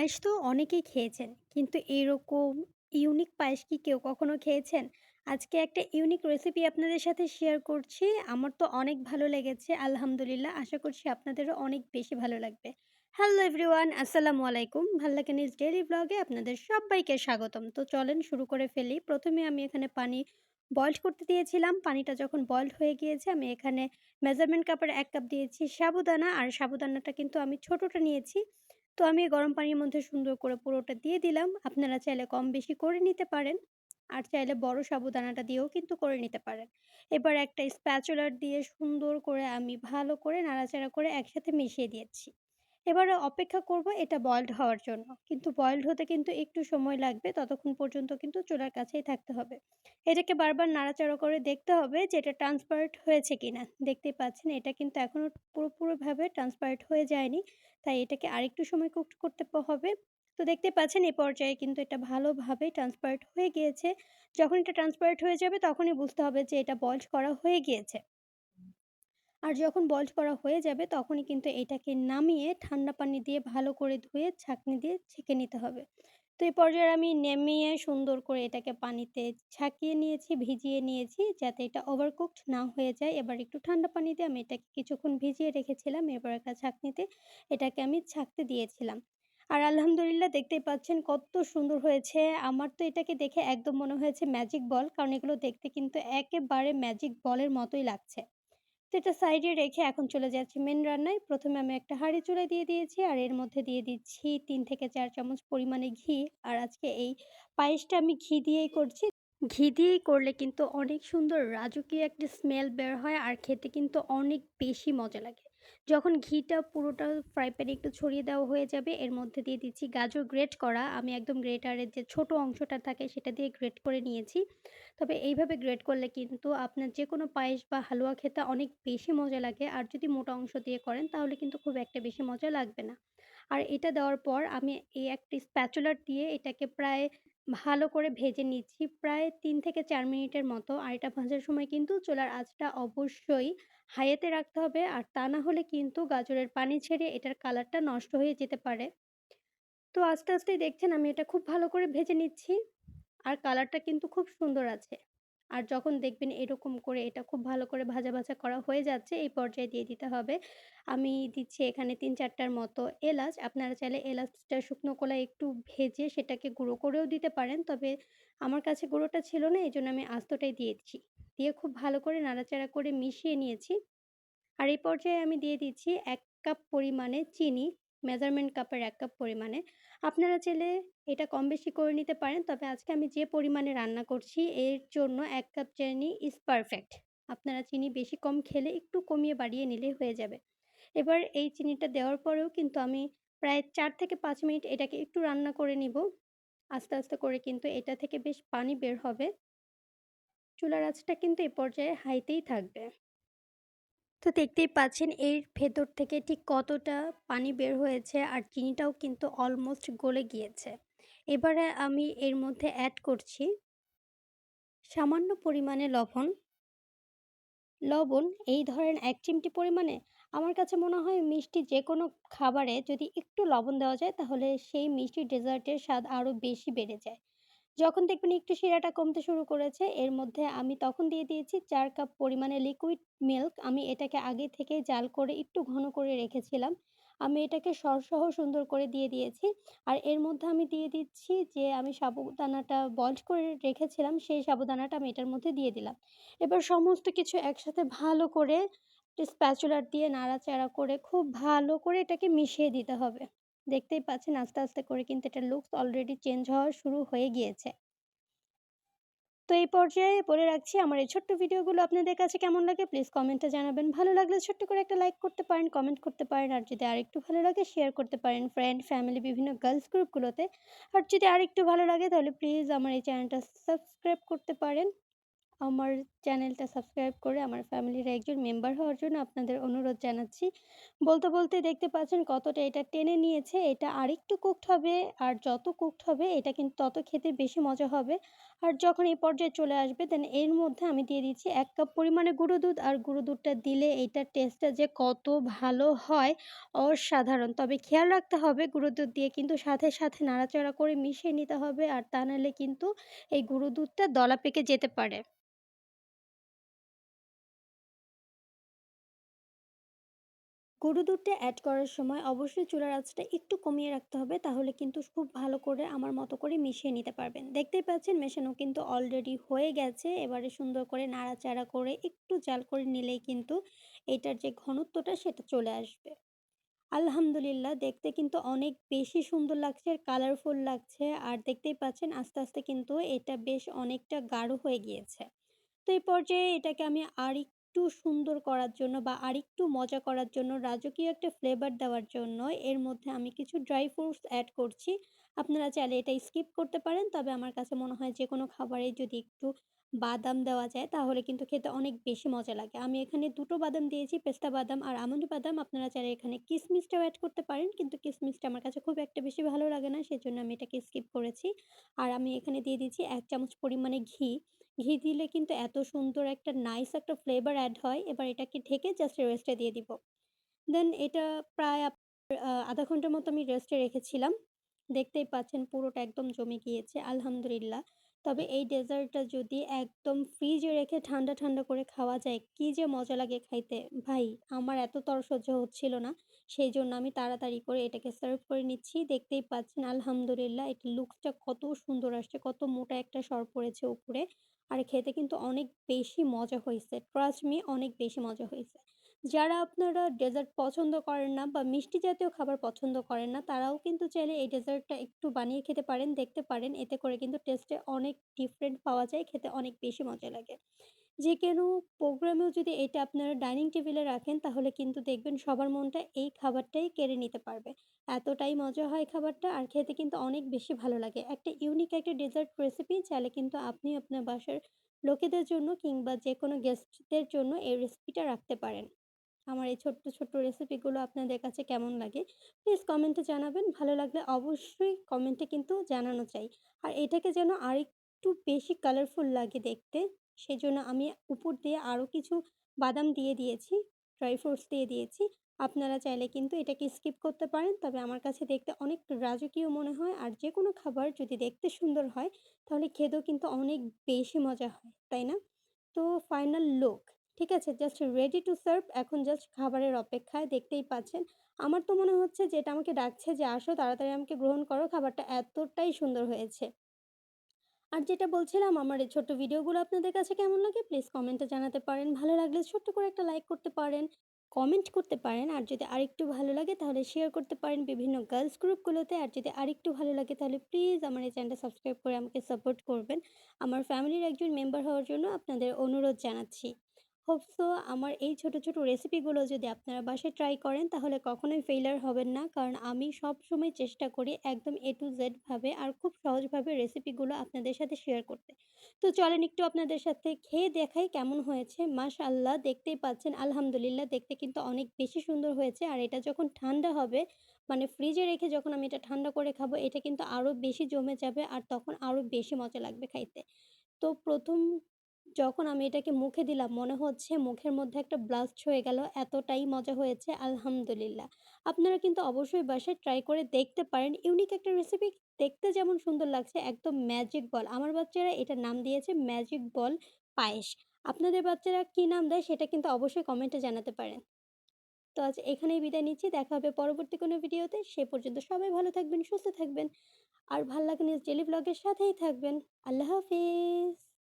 পায়েস তো অনেকেই খেয়েছেন। কিন্তু এরকম ইউনিক পায়েস কি কেউ কখনো খেয়েছেন? আজকে একটা ইউনিক রেসিপি আপনাদের সাথে শেয়ার করছি। আমার তো অনেক ভালো লেগেছে আলহামদুলিল্লাহ। আশা করছি আপনাদেরও অনেক বেশি ভালো লাগবে। হ্যালো এভরিওয়ান, আসসালামু আলাইকুম। ভাল্লাকে নিজ ডেইলি ব্লগে আপনাদের সব্বাইকে স্বাগতম। তো চলেন শুরু করে ফেলি। ১ম এ আমি এখানে পানি বয়েলড করতে দিয়েছিলাম। পানিটা যখন বয়েলড হয়ে গিয়েছে আমি এখানে মেজারমেন্ট কাপের ১ কাপ দিয়েছি সাবুদানা। আর সাবুদানাটা কিন্তু আমি ছোটটা নিয়েছি। তো আমি গরম পানির মধ্যে সুন্দর করে পুরোটা দিয়ে দিলাম। আপনারা চাইলে কম বেশি করে নিতে পারেন। আর চাইলে বড় সাবুদানাটা দিয়েও কিন্তু করে নিতে পারেন। এবার একটা স্প্যাচুলার দিয়ে সুন্দর করে আমি ভালো করে নাড়াচাড়া করে একসাথে মিশিয়ে দিয়েছি। এবারে অপেক্ষা করব এটা বয়েলড হওয়ার জন্য। কিন্তু বয়েলড হতে কিন্তু একটু সময় লাগবে। ততক্ষণ পর্যন্ত কিন্তু চুলার কাছেই থাকতে হবে। এটাকে বারবার নাড়াচাড়া করে দেখতে হবে যে এটা ট্রান্সপারেন্ট হয়েছে কিনা। দেখতেই পাচ্ছেন এটা কিন্তু এখনো পুরোপুরিভাবে ট্রান্সপারেন্ট হয়ে যায়নি। তাই এটাকে আরেকটু সময় কুক করতে হবে। তো দেখতেই পাচ্ছেন এই পর্যায়ে কিন্তু এটা ভালোভাবে ট্রান্সপারেন্ট হয়ে গিয়েছে। যখন এটা ট্রান্সপারেন্ট হয়ে যাবে তখনই বুঝতে হবে যে এটা বয়েলড করা হয়ে গিয়েছে। আর যখন বয়েলড করা হয়ে যাবে তখনই কিন্তু এটাকে নামিয়ে ঠান্ডা পানি দিয়ে ভালো করে ধুয়ে ছাঁকনি দিয়ে ছেঁকে নিতে হবে। তো এই পর্যায়ে আমি নামিয়ে সুন্দর করে এটাকে পানিতে ছাঁকিয়ে নিয়েছি, ভিজিয়ে নিয়েছি যাতে এটা ওভারকুকড না হয়ে যায়। এবার একটু ঠান্ডা পানি দিয়ে আমি এটাকে কিছুক্ষণ ভিজিয়ে রেখেছিলাম। এবার একটা ছাঁকনিতে এটাকে আমি ছাঁকতে দিয়েছিলাম। আর আলহামদুলিল্লাহ দেখতেই পাচ্ছেন কত সুন্দর হয়েছে। আমার তো এটাকে দেখে একদম মনে হয়েছে ম্যাজিক বল। কারণ এগুলো দেখতে কিন্তু একেবারে ম্যাজিক বলের মতোই লাগছে। তো এটা সাইডে রেখে এখন চলে যাচ্ছি মেইন রান্নায়। ১ম এ আমি একটা হাঁড়ি চুলায় দিয়ে দিয়েছি আর এর মধ্যে দিয়ে দিচ্ছি ৩ থেকে ৪ চামচ পরিমাণে ঘি। আর আজকে এই পায়েসটা আমি ঘি দিয়েই করছি। ঘি দিয়েই করলে কিন্তু অনেক সুন্দর রাজকীয় একটা স্মেল বের হয় আর খেতে কিন্তু অনেক বেশি মজা লাগে। যখন ঘিটা পুরোটা ফ্রাই প্যানে একটু ছড়িয়ে দেওয়া হয়ে যাবে এর মধ্যে দিয়ে দিচ্ছি গাজর গ্রেট করা। আমি একদম গ্রেটারের যে ছোট অংশটা থাকে সেটা দিয়ে গ্রেট করে নিয়েছি। তবে এইভাবে গ্রেট করলে কিন্তু আপনার যেকোনো পায়েস বা হালুয়া খেতে অনেক বেশি মজা লাগে। আর যদি মোটা অংশ দিয়ে করেন তাহলে কিন্তু খুব একটা বেশি মজা লাগবে না। আর এটা দেওয়ার পর আমি এই একটা স্প্যাচুলার দিয়ে এটাকে প্রায় ভালো করে ভেজে নিচ্ছি। প্রায় ৩ থেকে ৪ মিনিটের মতো। আর এটা ভাজার সময় কিন্তু চুলার আঁচটা অবশ্যই হাইতে রাখতে হবে। আর তা না হলে কিন্তু গাজরের পানি ছেড়ে এটার কালারটা নষ্ট হয়ে যেতে পারে। তো আস্তে আস্তেই দেখছেন আমি এটা খুব ভালো করে ভেজে নিচ্ছি। আর কালারটা কিন্তু খুব সুন্দর আছে। আর যখন দেখবেন এরকম করে এটা খুব ভালো করে ভাজা করা হয়ে যাচ্ছে, এই পর্যায়ে দিয়ে দিতে হবে। আমি দিচ্ছি এখানে ৩-৪ টার মতো এলাচ। আপনারা চাইলে এলাচটা শুকনো কলায় একটু ভেজে সেটাকে গুঁড়ো করেও দিতে পারেন। তবে আমার কাছে গুঁড়োটা ছিল না, এজন্য আমি আস্তটাই দিয়েছি। দিয়ে খুব ভালো করে নাড়াচাড়া করে মিশিয়ে নিয়েছি। আর এই পর্যায়ে আমি দিয়ে দিচ্ছি ১ কাপ পরিমাণে চিনি, মেজারমেন্ট কাপের ১ কাপ পরিমাণে। আপনারা চাইলে এটা কম বেশি করে নিতে পারেন। তবে আজকে আমি যে পরিমাণে রান্না করছি এর জন্য ১ কাপ চিনি ইস পারফেক্ট। আপনারা চিনি বেশি কম খেলে একটু কমিয়ে বাড়িয়ে নিলেই হয়ে যাবে। এবার এই চিনিটা দেওয়ার পরেও কিন্তু আমি প্রায় ৪ থেকে ৫ মিনিট এটাকে একটু রান্না করে নিব। আস্তে আস্তে করে কিন্তু এটা থেকে বেশ পানি বের হবে। চুলার আঁচটা কিন্তু এ পর্যায়ে হাইতেই থাকবে। তো দেখতেই পাচ্ছেন এর ভেতর থেকে ঠিক কতটা পানি বের হয়েছে আর চিনিটাও কিন্তু অলমোস্ট গলে গিয়েছে। এবারে আমি এর মধ্যে অ্যাড করছি সামান্য পরিমাণে লবণ। লবণ এই ধরেন ১ চিমটি পরিমাণে। আমার কাছে মনে হয় মিষ্টি যেকোনো খাবারে যদি একটু লবণ দেওয়া যায় তাহলে সেই মিষ্টি ডেজার্টের স্বাদ আরও বেশি বেড়ে যায়। যখন দেখবেন একটু শিরাটা কমতে শুরু করেছে, এর মধ্যে আমি তখন দিয়ে দিয়েছি ৪ কাপ পরিমাণে লিকুইড মিল্ক। আমি এটাকে আগে থেকেই জাল করে একটু ঘন করে রেখেছিলাম। আমি এটাকে সরসহ সুন্দর করে দিয়ে দিয়েছি। আর এর মধ্যে আমি দিয়ে দিচ্ছি যে আমি সাবুদানাটা বয়েলড করে রেখেছিলাম, সেই সাবুদানাটা আমি এটার মধ্যে দিয়ে দিলাম। এবার সমস্ত কিছু একসাথে ভালো করে স্প্যাচুলার দিয়ে নাড়াচাড়া করে খুব ভালো করে এটাকে মিশিয়ে দিতে হবে। দেখতেই পাচ্ছেন আস্তে আস্তে করে কিন্তু এটার লুকস অলরেডি চেঞ্জ হওয়া শুরু হয়ে গিয়েছে। তো এই পর্যায়ে বলে রাখছি আমার এই ছোট্ট ভিডিওগুলো আপনাদের কাছে কেমন লাগে প্লিজ কমেন্টে জানাবেন। ভালো লাগলে ছোট্ট করে একটা লাইক করতে পারেন, কমেন্ট করতে পারেন। আর যদি আরেকটু ভালো লাগে শেয়ার করতে পারেন ফ্রেন্ড, ফ্যামিলি বিভিন্ন গার্লস গ্রুপগুলোতে। আর যদি আরেকটু ভালো লাগে তাহলে প্লিজ আমার এই চ্যানেলটা সাবস্ক্রাইব করতে পারেন। আমার চ্যানেলটা সাবস্ক্রাইব করে আমার ফ্যামিলির একজন মেম্বার হওয়ার জন্য আপনাদের অনুরোধ জানাচ্ছি। বলতে দেখতে পাচ্ছেন কতটা এটা টেনে নিয়েছে। এটা আরেকটু কুকড হবে আর যত কুকড হবে এটা কিন্তু তত খেতে বেশি মজা হবে। আর যখন এই পর্যায়ে চলে আসবে দেন এর মধ্যে আমি দিয়ে দিচ্ছি ১ কাপ পরিমাণে গুঁড়ো দুধ। আর গুঁড়ো দুধটা দিলে এইটার টেস্টটা যে কত ভালো হয় অসাধারণ। তবে খেয়াল রাখতে হবে গুঁড়ো দুধ দিয়ে কিন্তু সাথে নাড়াচাড়া করে মিশিয়ে নিতে হবে। আর তা নাহলে কিন্তু এই গুঁড়ো দুধটা দলা পেকে যেতে পারে। গরুর দুধটা এড করার সময় অবশ্যই চুলার আঁচটা একটু কমিয়ে রাখতে হবে, তাহলে কিন্তু খুব ভালো করে আমার মতো করে মিশিয়ে নিতে পারবেন। দেখতেই পাচ্ছেন মেশানো কিন্তু অলরেডি হয়ে গেছে। এবারে সুন্দর করে নাড়াচাড়া করে একটু জাল করে নিলেই কিন্তু এটার যে ঘনত্বটা সেটা চলে আসবে। আলহামদুলিল্লাহ, দেখতে কিন্তু অনেক বেশি সুন্দর লাগছে আর কালারফুল লাগছে। আর দেখতেই পাচ্ছেন আস্তে কিন্তু এটা বেশ অনেকটা গাঢ় হয়ে গিয়েছে। তো এই পর্যায়ে এটাকে আমি আরেকটু সুন্দর করার জন্য বা আরেকটু মজা করার জন্য রাজকীয় একটা ফ্লেভার দেওয়ার জন্য এর মধ্যে আমি কিছু ড্রাই ফ্রুটস অ্যাড করছি। আপনারা চাইলে এটা স্কিপ করতে পারেন। তবে আমার কাছে মনে হয় যেকোনো খাবারে যদি একটু বাদাম দেওয়া যায় তাহলে কিন্তু খেতে অনেক বেশি মজা লাগে। আমি এখানে ২ টো বাদাম দিয়েছি, পেস্তা বাদাম আর আমন্ড বাদাম। আপনারা চাইলে এখানে কিশমিশটাও অ্যাড করতে পারেন। কিন্তু কিশমিশটা আমার কাছে খুব একটা বেশি ভালো লাগে না। সেজন্য আমি এটাকে স্কিপ করেছি। আর আমি এখানে দিয়ে দিচ্ছি ১ চামচ পরিমাণে ঘি। ঘি দিলে কিন্তু এত সুন্দর একটা নাইস একটা ফ্লেভার এড হয়। এবার এটাকে ঢেকে জাস্ট রেস্টে দিয়ে দিব। দেন এটা প্রায় ০.৫ ঘন্টার মতো আমি রেস্টে রেখেছিলাম। দেখতেই পাচ্ছেন পুরোটা একদম জমে গিয়েছে আলহামদুলিল্লাহ। তবে এই ডেজার্টটা যদি একদম ফ্রিজে রেখে ঠান্ডা করে খাওয়া যায়, কি যে মজা লাগে খাইতে! ভাই, আমার এত সহ্য হচ্ছিল না। সেইজন্য আমি তাড়াতাড়ি করে এটাকে সার্ভ করে নিচ্ছি। দেখতেই পাচ্ছেন আলহামদুলিল্লাহ এটার লুকসটা কত সুন্দর আসছে, কত মোটা একটা সর পড়েছে উপরে। আর খেতে কিন্তু অনেক বেশি মজা হইছে। ট্রাস্ট মি, অনেক বেশি মজা হইছে। যারা আপনারা ডেজার্ট পছন্দ করেন না বা মিষ্টি জাতীয় খাবার পছন্দ করেন না, তারাও কিন্তু চাইলে এই ডেজার্টটা একটু বানিয়ে খেতে পারেন, দেখতে পারেন। এতে করে কিন্তু টেস্টে অনেক ডিফারেন্ট পাওয়া যায়, খেতে অনেক বেশি মজা লাগে। যেকোনো প্রোগ্রামেও যদি এটা আপনারা ডাইনিং টেবিলে রাখেন, তাহলে কিন্তু দেখবেন সবার মনটা এই খাবারটাই কেড়ে নিতে পারবে। এতটাই মজা হয় খাবারটা আর খেতে কিন্তু অনেক বেশি ভালো লাগে। একটা ইউনিক একটা ডেজার্ট রেসিপি চাইলে কিন্তু আপনি আপনার বাসার লোকেদের জন্য কিংবা যেকোনো গেস্টদের জন্য এই রেসিপিটা রাখতে পারেন। আমার এই ছোট্ট রেসিপিগুলো আপনাদের কাছে কেমন লাগে? প্লিজ কমেন্টে জানাবেন। ভালো লাগলে অবশ্যই কমেন্টে কিন্তু জানানো চাই। আর এটাকে যেন আরেকটু বেশি কালারফুল লাগে দেখতে, সেজন্য আমি উপর দিয়ে আরো কিছু বাদাম দিয়ে দিয়েছি, ড্রাই ফ্রুটস দিয়ে দিয়েছি। আপনারা চাইলে কিন্তু এটাকে স্কিপ করতে পারেন। তবে আমার কাছে দেখতে অনেক রাজকীয় মনে হয়। আর যেকোনো খাবার যদি দেখতে সুন্দর হয়, তাহলে খেতেও কিন্তু অনেক বেশি মজা হয়। তাই না? তো ফাইনাল লুক ঠিক আছে, জাস্ট রেডি টু সার্ভ। এখন জাস্ট খাবারের অপেক্ষায়। দেখতেই পাচ্ছেন। আমার তো মনে হচ্ছে যে এটা আমাকে ডাকছে যে, "আসো তাড়াতাড়ি আমাকে গ্রহণ করো।" খাবারটা এতটাই সুন্দর হয়েছে। আর যেটা বলছিলাম আমার এই ছোট্ট ভিডিওগুলো আপনাদের কাছে কেমন লাগে প্লিজ কমেন্টে জানাতে পারেন। ভালো লাগলে ছোট্ট করে একটা লাইক করতে পারেন, কমেন্ট করতে পারেন। আর যদি আরেকটু ভালো লাগে তাহলে শেয়ার করতে পারেন বিভিন্ন গার্লস গ্রুপগুলোতে। আর যদি আরেকটু ভালো লাগে তাহলে প্লিজ আমার এই চ্যানেলটা সাবস্ক্রাইব করে আমাকে সাপোর্ট করবেন। আমার ফ্যামিলির একজন মেম্বার হওয়ার জন্য আপনাদের অনুরোধ জানাচ্ছি। হোপ সো আমার এই ছোট রেসিপিগুলো যদি আপনারা বাসায় ট্রাই করেন তাহলে কখনোই ফেইলিউর হবেন না। কারণ আমি সবসময় চেষ্টা করি একদম A to Z ভাবে আর খুব সহজভাবে রেসিপিগুলো আপনাদের সাথে শেয়ার করতে। তো চলেন একটু আপনাদের সাথে খেয়ে দেখাই কেমন হয়েছে। মাশাআল্লাহ, দেখতেই পাচ্ছেন আলহামদুলিল্লাহ দেখতে কিন্তু অনেক বেশি সুন্দর হয়েছে। আর এটা যখন ঠান্ডা হবে মানে ফ্রিজে রেখে যখন আমি এটা ঠান্ডা করে খাবো এটা কিন্তু আরো বেশি জমে যাবে আর তখন আরো বেশি মজা লাগবে খাইতে। তো ১ম যখন আমি এটাকে মুখে দিলাম মনে হচ্ছে মুখের মধ্যে একটা ব্লাস্ট হয়ে গেল। এতটাই মজা হয়েছে আলহামদুলিল্লাহ। আপনারা কিন্তু অবশ্যই বাসায় ট্রাই করে দেখতে পারেন। ইউনিক একটা রেসিপি, দেখতে যেমন সুন্দর লাগছে একদম ম্যাজিক বল। আমার বাচ্চারা এটার নাম দিয়েছে ম্যাজিক বল পায়েস। আপনাদের বাচ্চারা কি নাম দেয় সেটা কিন্তু অবশ্যই কমেন্টে জানাতে পারেন। তো আজ এখানেই বিদায় নিচ্ছি। দেখা হবে পরবর্তী কোনো ভিডিওতে। সে পর্যন্ত সবাই ভালো থাকবেন, সুস্থ থাকবেন। আর ভাল লাগলে ডেইলি ভ্লগের সাথেই থাকবেন। আল্লাহ হাফেজ।